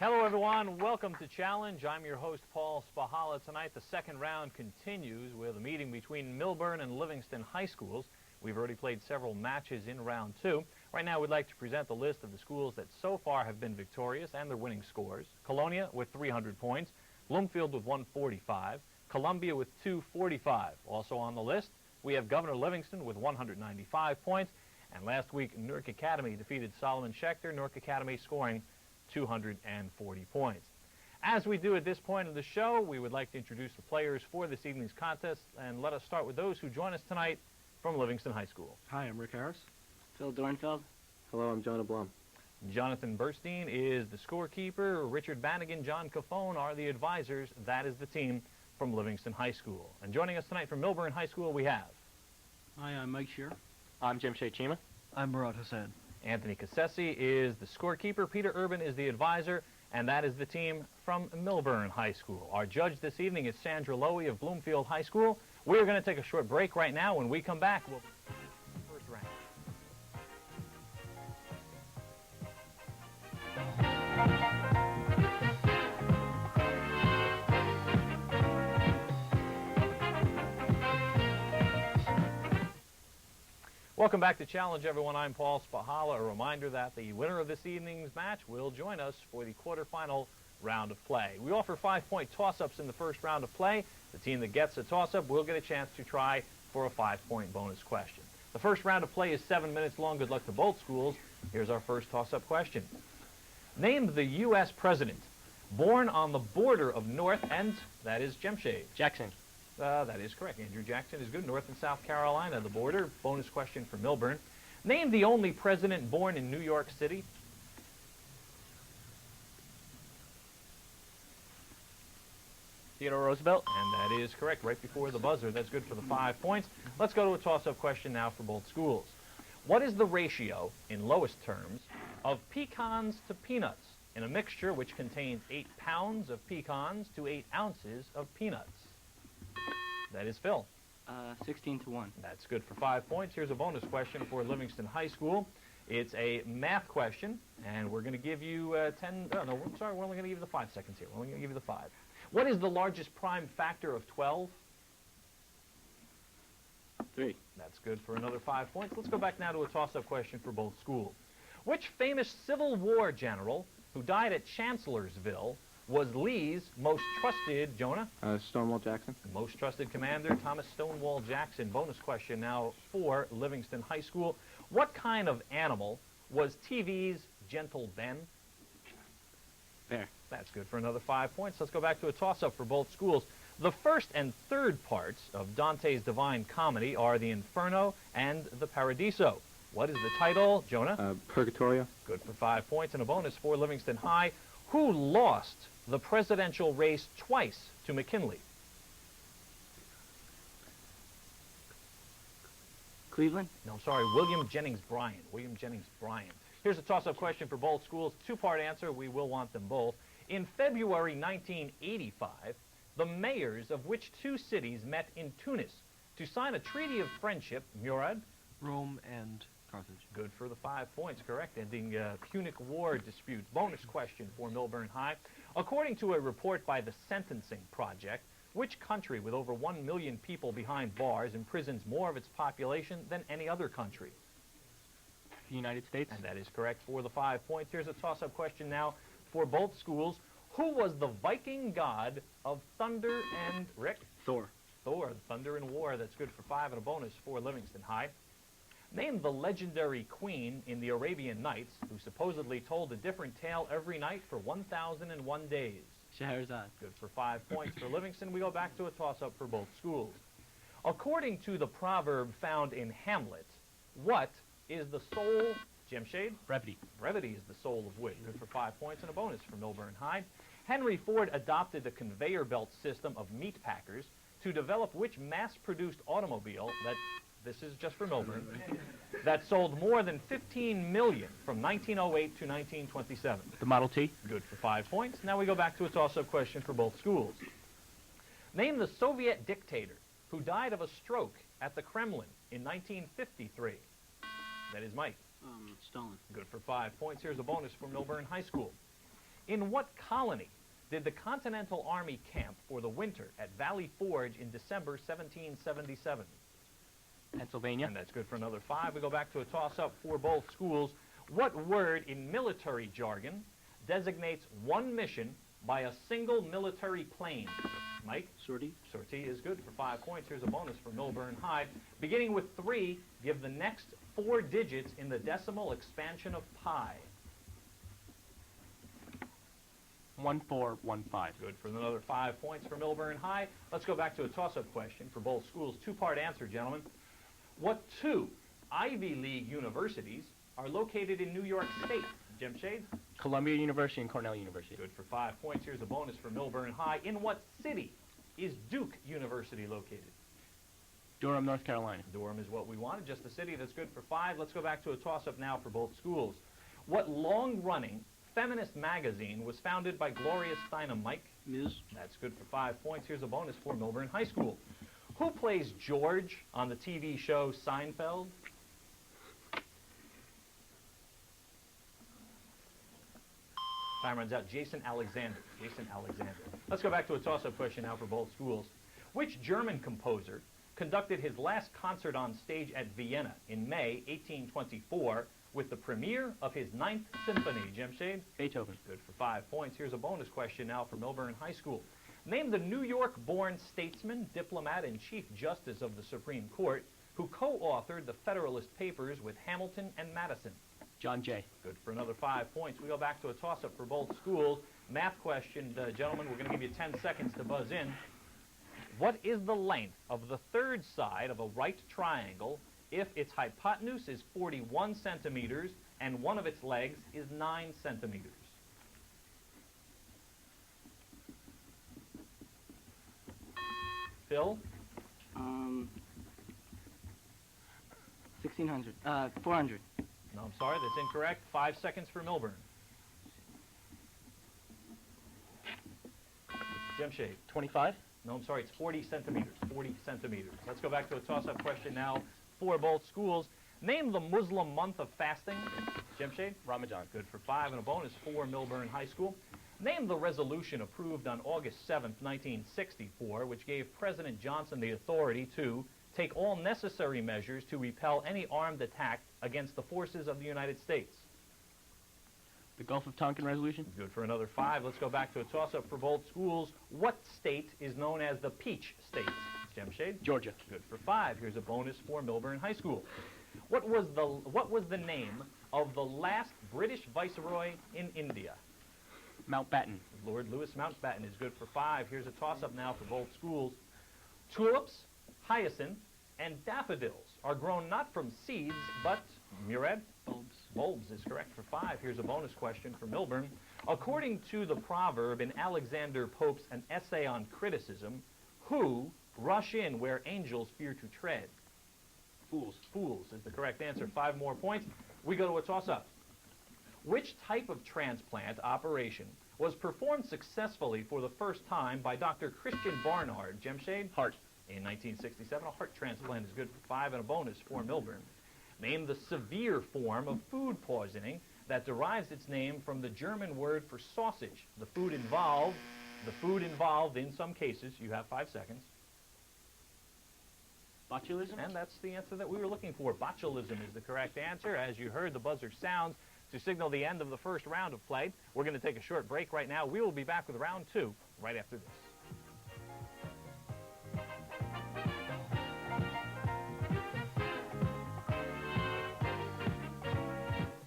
Hello, everyone. Welcome to Challenge. I'm your host, Paul Spychala. Tonight, the second round continues with a meeting between Millburn and Livingston high schools. We've already played several matches in round two. Right now, we'd like to present the list of the schools that so far have been victorious and their winning scores. Colonia with 300 points, Bloomfield with 145, Columbia with 245. Also on the list, we have Governor Livingston with 195 points. And last week, Newark Academy defeated Solomon Schechter, Newark Academy scoring 240 points. As we do at this point of the show, we would like to introduce the players for this evening's contest, and let us start with those who join us tonight from Livingston High School. Hi, I'm Rick Harris. Phil Dornfeld. Hello, I'm Jonah Blum. Jonathan Burstein is the scorekeeper. Richard Bannigan, John Cafone are the advisors. That is the team from Livingston High School. And joining us tonight from Millburn High School, we have... Hi, I'm Mike Shearer. I'm Jim Chima. I'm Murad Hussain. Anthony Cassesi is the scorekeeper. Peter Urban is the advisor, and that is the team from Millburn High School. Our judge this evening is Sandra Lowy of Bloomfield High School. We're going to take a short break right now. When we come back, we'll first round. Welcome back to Challenge, everyone. I'm Paul Spychala. A reminder that the winner of this evening's match will join us for the quarterfinal round of play. We offer 5-point toss-ups in the first round of play. The team that gets a toss-up will get a chance to try for a 5-point bonus question. The first round of play is 7 minutes long. Good luck to both schools. Here's our first toss-up question. Name the U.S. president born on the border of North and, that is, Jemshade. Jackson. That is correct. Andrew Jackson is good. North and South Carolina, the border. Bonus question for Millburn. Name the only president born in New York City. Theodore Roosevelt. And that is correct. Right before the buzzer. That's good for the 5 points. Let's go to a toss-up question now for both schools. What is the ratio, in lowest terms, of pecans to peanuts in a mixture which contains 8 pounds of pecans to 8 ounces of peanuts? That is Phil. 16-1. That's good for 5 points. Here's a bonus question for Livingston High School. It's a math question, and we're going to give you 10... Oh, no, I'm sorry, we're only going to give you the 5 seconds here. We're only going to give you the 5. What is the largest prime factor of 12? 3. That's good for another 5 points. Let's go back now to a toss-up question for both schools. Which famous Civil War general who died at Chancellorsville was Lee's most trusted, Jonah? Stonewall Jackson. Most trusted commander, Thomas Stonewall Jackson. Bonus question now for Livingston High School. What kind of animal was TV's Gentle Ben? Bear. That's good for another 5 points. Let's go back to a toss-up for both schools. The first and third parts of Dante's Divine Comedy are the Inferno and the Paradiso. What is the title, Jonah? Purgatorio. Good for 5 points and a bonus for Livingston High. Who lost the presidential race twice to McKinley? Cleveland. No, I'm sorry, William Jennings Bryan. William Jennings Bryan. Here's a toss-up question for both schools. Two-part answer. We will want them both. In February 1985, the mayors of which two cities met in Tunis to sign a treaty of friendship? Murad? Rome and Carthage. Good for the 5 points, correct. Ending Punic War dispute. Bonus question for Millburn High. According to a report by the Sentencing Project, which country with over 1 million people behind bars imprisons more of its population than any other country? The United States. And that is correct for the 5 points. Here's a toss-up question now for both schools. Who was the Viking god of thunder and... Rick? Thor. Thor, thunder and war. That's good for 5 and a bonus for Livingston High. Name the legendary queen in the Arabian Nights who supposedly told a different tale every night for 1,001 days. Scheherazade. Good for 5 points for Livingston. We go back to a toss-up for both schools. According to the proverb found in Hamlet, what is the soul... Jemshade? Brevity. Brevity is the soul of wit. Good for 5 points and a bonus for Millburn High. Henry Ford adopted the conveyor belt system of meat packers to develop which mass-produced automobile that... This is just for Millburn. That sold more than 15 million from 1908 to 1927. The Model T. Good for 5 points. Now we go back to a toss-up question for both schools. Name the Soviet dictator who died of a stroke at the Kremlin in 1953. That is Mike. Stalin. Good for 5 points. Here's a bonus for Millburn High School. In what colony did the Continental Army camp for the winter at Valley Forge in December 1777? Pennsylvania. And that's good for another 5. We go back to a toss-up for both schools. What word in military jargon designates one mission by a single military plane? Mike? Sortie. Sortie is good for 5 points. Here's a bonus for Millburn High. Beginning with 3, give the next 4 digits in the decimal expansion of pi. 1415. Good for another 5 points for Millburn High. Let's go back to a toss-up question for both schools. 2-part answer, gentlemen. What 2 Ivy League universities are located in New York State? Jim Shade? Columbia University and Cornell University. Good for 5 points. Here's a bonus for Millburn High. In what city is Duke University located? Durham, North Carolina. Durham is what we wanted, just the city. That's good for 5. Let's go back to a toss-up now for both schools. What long-running feminist magazine was founded by Gloria Steinem? Mike? Ms. That's good for 5 points. Here's a bonus for Millburn High School. Who plays George on the TV show Seinfeld? Time runs out. Jason Alexander. Jason Alexander. Let's go back to a toss-up question now for both schools. Which German composer conducted his last concert on stage at Vienna in May 1824 with the premiere of his 9th Symphony? Jim Shade? Beethoven. Good for 5 points. Here's a bonus question now for Millburn High School. Name the New York-born statesman, diplomat, and Chief Justice of the Supreme Court who co-authored the Federalist Papers with Hamilton and Madison. John Jay. Good for another 5 points. We go back to a toss-up for both schools. Math question, gentlemen. We're going to give you 10 seconds to buzz in. What is the length of the third side of a right triangle if its hypotenuse is 41 centimeters and one of its legs is 9 centimeters? Phil? 1600. 400. No, I'm sorry, that's incorrect. 5 seconds for Millburn. Jim Shade. 25. No, I'm sorry, it's 40 centimeters. 40 centimeters. Let's go back to a toss-up question now for both schools. Name the Muslim month of fasting. Jim Shade? Ramadan. Good for 5 and a bonus for Millburn High School. Name the resolution approved on August 7th, 1964, which gave President Johnson the authority to take all necessary measures to repel any armed attack against the forces of the United States. The Gulf of Tonkin Resolution. Good for another 5. Let's go back to a toss-up for both schools. What state is known as the Peach State? Jim Shade? Georgia. Good for 5. Here's a bonus for Millburn High School. What was the name of the last British viceroy in India? Mountbatten. Lord Louis Mountbatten is good for 5. Here's a toss-up now for both schools. Tulips, hyacinth, and daffodils are grown not from seeds, but, Murad? Bulbs. Bulbs is correct for 5. Here's a bonus question for Millburn. According to the proverb in Alexander Pope's An Essay on Criticism, who rush in where angels fear to tread? Fools. Fools is the correct answer. 5 more points. We go to a toss-up. Which type of transplant operation was performed successfully for the first time by Dr. Christian Barnard? Jim Shade? Heart. In 1967, a heart transplant is good for 5 and a bonus for Millburn. Name the severe form of food poisoning that derives its name from the German word for sausage. The food involved in some cases, you have 5 seconds. Botulism. And that's the answer that we were looking for. Botulism is the correct answer. As you heard, the buzzer sounds to signal the end of the first round of play. We're going to take a short break right now. We will be back with round 2 right after this.